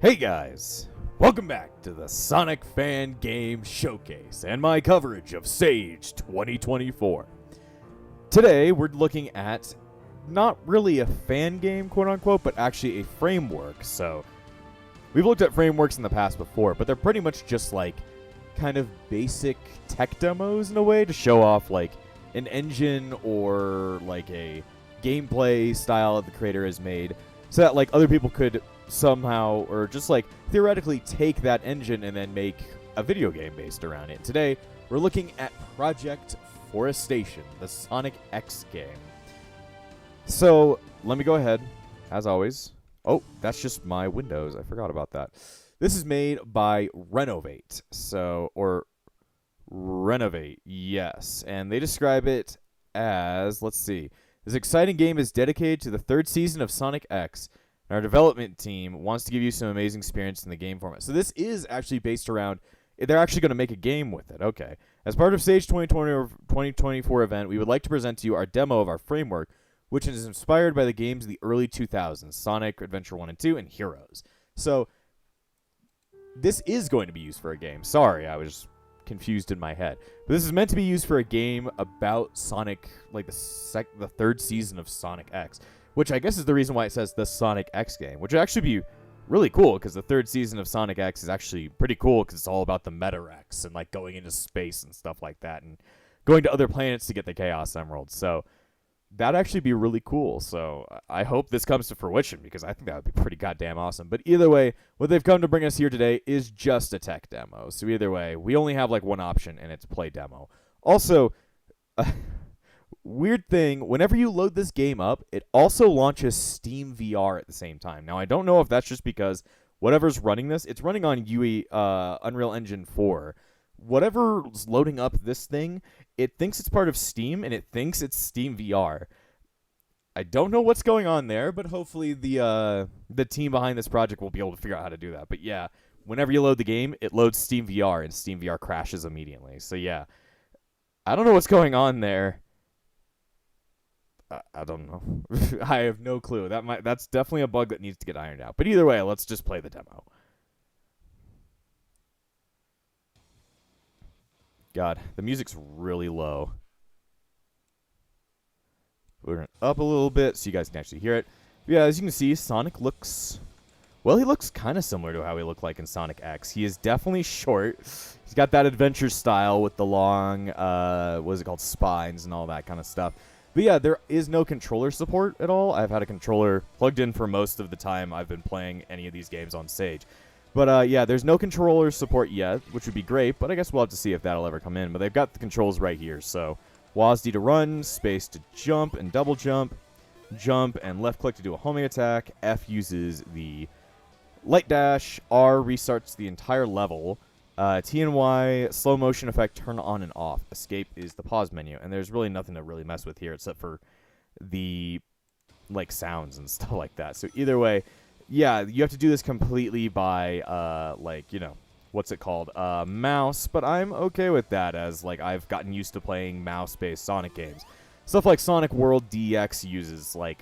Hey guys, welcome back to the Sonic Fan Game Showcase and my coverage of Sage 2024. Today we're looking at not really a fan game, quote unquote, but actually a framework. So we've looked at frameworks in the past before, but they're pretty much just like kind of basic tech demos in a way to show off like an engine or like a gameplay style that the creator has made so that like other people could somehow or just like theoretically take that engine and then make a video game based around it. Today we're looking at Project Reforestation, the Sonic X game. So let me go ahead, as always. Oh, that's just my Windows. I forgot about that. This is made by Renovate. Renovate, yes. And they describe it as, let's see. This exciting game is dedicated to the third season of Sonic X. Our development team wants to give you some amazing experience in the game format. So this is actually based around, they're actually going to make a game with it. Okay. As part of Sage 2024 event, we would like to present to you our demo of our framework, which is inspired by the games of the early 2000s, Sonic Adventure 1 and 2, and Heroes. So this is going to be used for a game. Sorry, I was confused in my head. But this is meant to be used for a game about Sonic, like the third season of Sonic X. Which I guess is the reason why it says the Sonic X game, which would actually be really cool because the third season of Sonic X is actually pretty cool because it's all about the Meta-Rex and like going into space and stuff like that and going to other planets to get the Chaos Emeralds. So that'd actually be really cool. So I hope this comes to fruition because I think that would be pretty goddamn awesome. But either way, what they've come to bring us here today is just a tech demo. So either way, we only have like one option and it's play demo. Also, weird thing, whenever you load this game up, it also launches Steam VR at the same time. Now, I don't know if that's just because whatever's running this, it's running on Unreal Engine 4. Whatever's loading up this thing, it thinks it's part of Steam, and it thinks it's Steam VR. I don't know what's going on there, but hopefully the team behind this project will be able to figure out how to do that. But yeah, whenever you load the game, it loads Steam VR, and Steam VR crashes immediately. So yeah, I don't know what's going on there. I don't know. I have no clue. That's definitely a bug that needs to get ironed out. But either way, let's just play the demo. God, the music's really low. We're going up a little bit so you guys can actually hear it. But yeah, as you can see, Sonic looks... Well, he looks kind of similar to how he looked like in Sonic X. He is definitely short. He's got that adventure style with the long, what is it called, spines and all that kind of stuff. But yeah, there is no controller support at all. I've had a controller plugged in for most of the time I've been playing any of these games on Sage. But yeah, there's no controller support yet, which would be great, but I guess we'll have to see if that'll ever come in. But they've got the controls right here. So WASD to run, space to jump and double jump, jump and left click to do a homing attack. F uses the light dash. R restarts the entire level. T and Y, slow motion effect, turn on and off. Escape is the pause menu. And there's really nothing to really mess with here except for the, like, sounds and stuff like that. So either way, yeah, you have to do this completely by, like, you know, what's it called? Mouse. But I'm okay with that as, like, I've gotten used to playing mouse-based Sonic games. Stuff like Sonic World DX uses, like,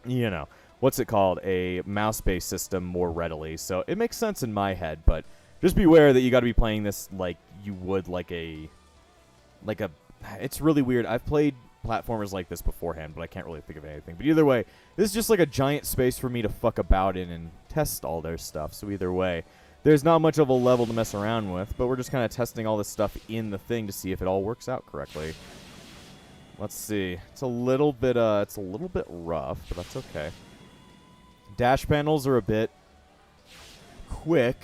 you know, what's it called? A mouse-based system more readily. So it makes sense in my head, but... Just be aware that you got to be playing this like you would like a... It's really weird. I've played platformers like this beforehand, but I can't really think of anything. But either way, this is just like a giant space for me to fuck about in and test all their stuff. So either way, there's not much of a level to mess around with, but we're just kind of testing all this stuff in the thing to see if it all works out correctly. Let's see. It's a little bit rough, but that's okay. Dash panels are a bit... quick.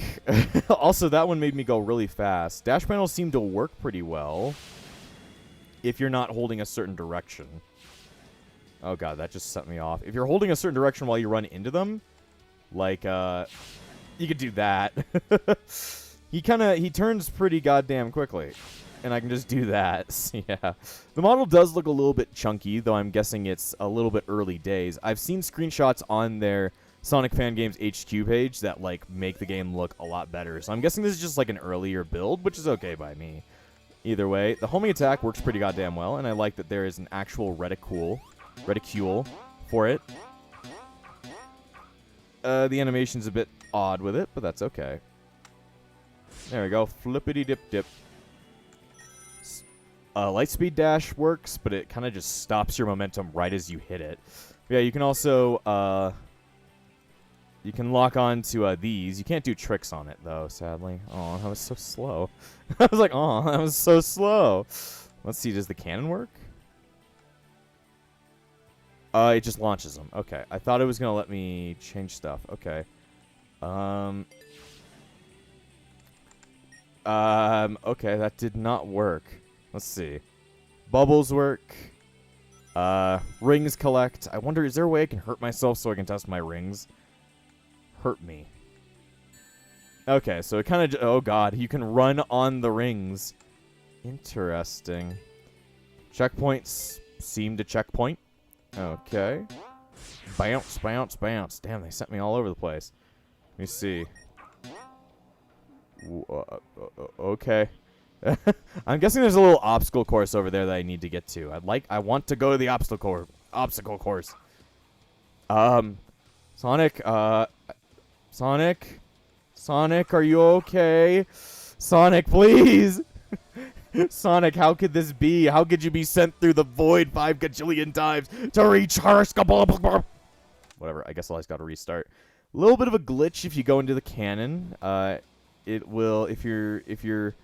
Also, that one made me go really fast. Dash panels seem to work pretty well if you're not holding a certain direction. Oh god, that just set me off. If you're holding a certain direction while you run into them, like, you could do that. He turns pretty goddamn quickly, and I can just do that. So, yeah. The model does look a little bit chunky, though I'm guessing it's a little bit early days. I've seen screenshots on their Sonic Fan Games HQ page that, like, make the game look a lot better. So I'm guessing this is just, like, an earlier build, which is okay by me. Either way, the homing attack works pretty goddamn well, and I like that there is an actual reticule for it. The animation's a bit odd with it, but that's okay. There we go. Flippity dip dip. Lightspeed dash works, but it kind of just stops your momentum right as you hit it. Yeah, you can also you can lock on to these. You can't do tricks on it though, sadly. Oh, that was so slow. I was like, oh, that was so slow. Let's see, does the cannon work? It just launches them. Okay, I thought it was gonna let me change stuff. Okay. Okay, that did not work. Let's see. Bubbles work. Rings collect. I wonder, is there a way I can hurt myself so I can test my rings? Hurt me. Okay, so it kind of... Oh, God. You can run on the rings. Interesting. Checkpoints seem to checkpoint. Okay. Bounce, bounce, bounce. Damn, they sent me all over the place. Let me see. Okay. I'm guessing there's a little obstacle course over there that I need to get to. I want to go to the obstacle course. Sonic, are you okay? Sonic, please. Sonic, how could this be? How could you be sent through the void 5 gajillion times to reach her? Whatever, I guess I just got to restart. A little bit of a glitch if you go into the cannon. It will, if you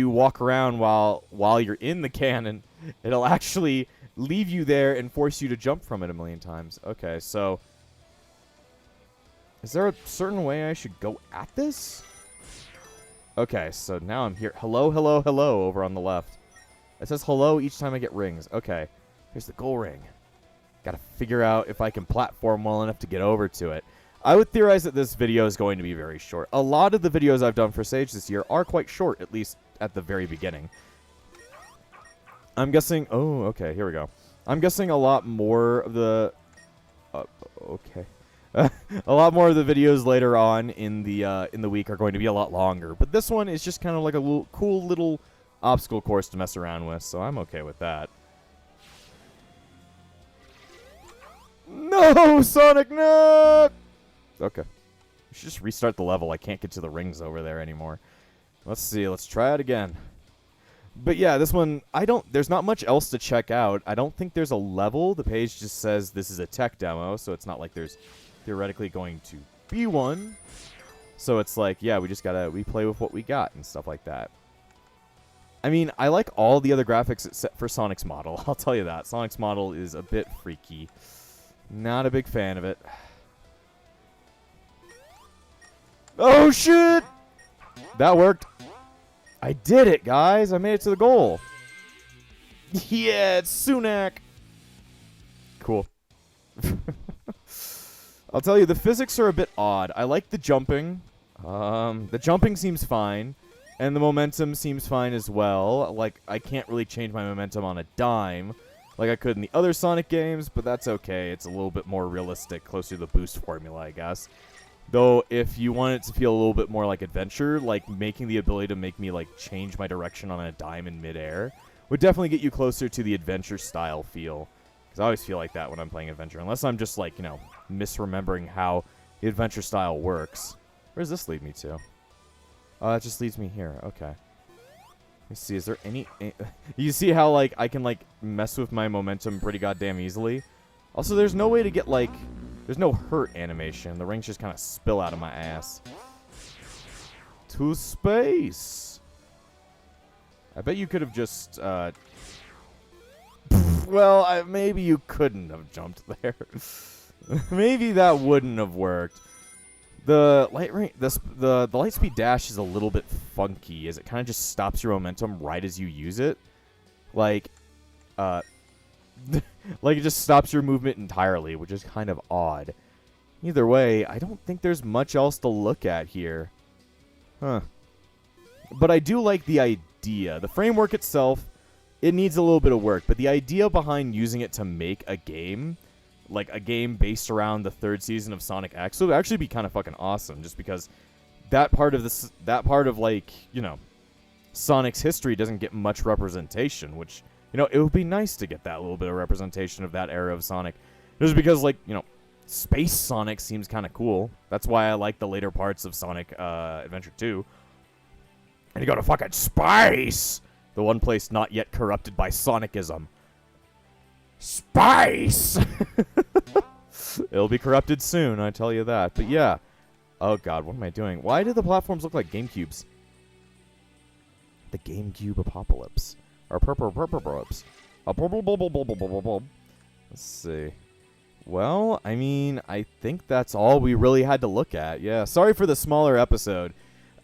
walk around while you're in the cannon, it'll actually leave you there and force you to jump from it a million times. Okay, so is there a certain way I should go at this? Okay, so now I'm here. Hello, hello, hello over on the left. It says hello each time I get rings. Okay, here's the goal ring. Gotta figure out if I can platform well enough to get over to it. I would theorize that this video is going to be very short. A lot of the videos I've done for Sage this year are quite short, at least at the very beginning. I'm guessing... Oh, okay, here we go. I'm guessing a lot more of the... okay. A lot more of the videos later on in the week are going to be a lot longer. But this one is just kind of like a cool little obstacle course to mess around with, so I'm okay with that. No, Sonic, no! Okay. We should just restart the level. I can't get to the rings over there anymore. Let's see. Let's try it again. But yeah, this one, there's not much else to check out. I don't think there's a level. The page just says this is a tech demo, so it's not like there's theoretically going to be one. So it's like, yeah, we play with what we got and stuff like that. I mean, I like all the other graphics except for Sonic's model. I'll tell you that. Sonic's model is a bit freaky. Not a big fan of it. Oh, shit! That worked. I did it, guys. I made it to the goal. Yeah, it's Sunak. Cool. I'll tell you, the physics are a bit odd. I like the jumping. The jumping seems fine. And the momentum seems fine as well. Like, I can't really change my momentum on a dime like I could in the other Sonic games, but that's okay. It's a little bit more realistic, closer to the boost formula, I guess. Though, if you want it to feel a little bit more like adventure, like making the ability to make me like change my direction on a dime in midair would definitely get you closer to the adventure style feel. Because I always feel like that when I'm playing adventure, unless I'm just like, you know, misremembering how the adventure style works. Where does this lead me to? Oh, it just leads me here. Okay. Let me see, is there any... You see how, like, I can, like, mess with my momentum pretty goddamn easily? Also, there's no way to get, like... There's no hurt animation. The rings just kind of spill out of my ass. To space! I bet you could have just, well, maybe you couldn't have jumped there. Maybe that wouldn't have worked. The lightspeed dash is a little bit funky, as it kind of just stops your momentum right as you use it. Like, like it just stops your movement entirely, which is kind of odd. Either way, I don't think there's much else to look at here. Huh. But I do like the idea. The framework itself, it needs a little bit of work, but the idea behind using it to make a game, like a game based around the 3rd season of Sonic X, would actually be kind of fucking awesome, just because that part of like, you know, Sonic's history doesn't get much representation, which, you know, it would be nice to get that little bit of representation of that era of Sonic. Just because, like, you know, Space Sonic seems kind of cool. That's why I like the later parts of Sonic Adventure 2. And you go to fucking space! The one place not yet corrupted by Sonicism. Space! It'll be corrupted soon, I tell you that. But yeah. Oh god, what am I doing? Why do the platforms look like GameCubes? The GameCube apocalypse. Or purple. Let's see. Well, I mean, I think that's all we really had to look at. Yeah, sorry for the smaller episode.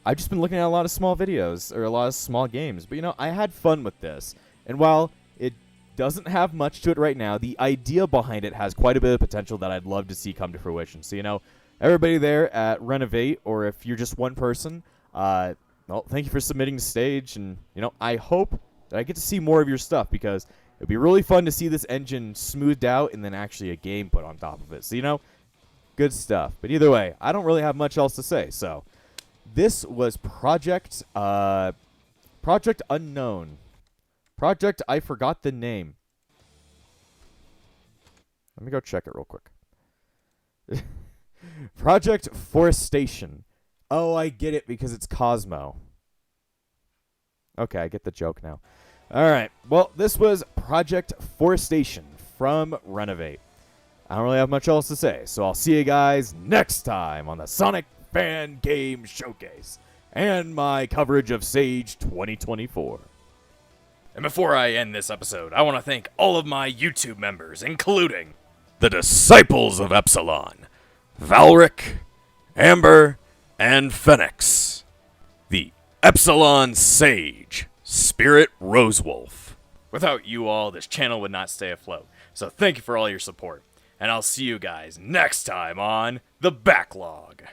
I've just been looking at a lot of small videos, or a lot of small games. But, you know, I had fun with this. And while it doesn't have much to it right now, the idea behind it has quite a bit of potential that I'd love to see come to fruition. So, you know, everybody there at Renovate, or if you're just one person, well, thank you for submitting the stage. And, you know, I hope that I get to see more of your stuff, because it'd be really fun to see this engine smoothed out and then actually a game put on top of it. So, you know, good stuff. But either way, I don't really have much else to say. So, this was Project Unknown. Project I forgot the name. Let me go check it real quick. Project Reforestation. Oh, I get it because it's Cosmo. Okay, I get the joke now. All right. Well, this was Project Reforestation from Renovate. I don't really have much else to say, so I'll see you guys next time on the Sonic Fan Game Showcase and my coverage of Sage 2024. And before I end this episode, I want to thank all of my YouTube members, including the Disciples of Epsilon, Valric, Amber, and Phoenix, the Epsilon Sage, Spirit Rosewolf. Without you all, this channel would not stay afloat, so thank you for all your support, and I'll see you guys next time on The Backlog.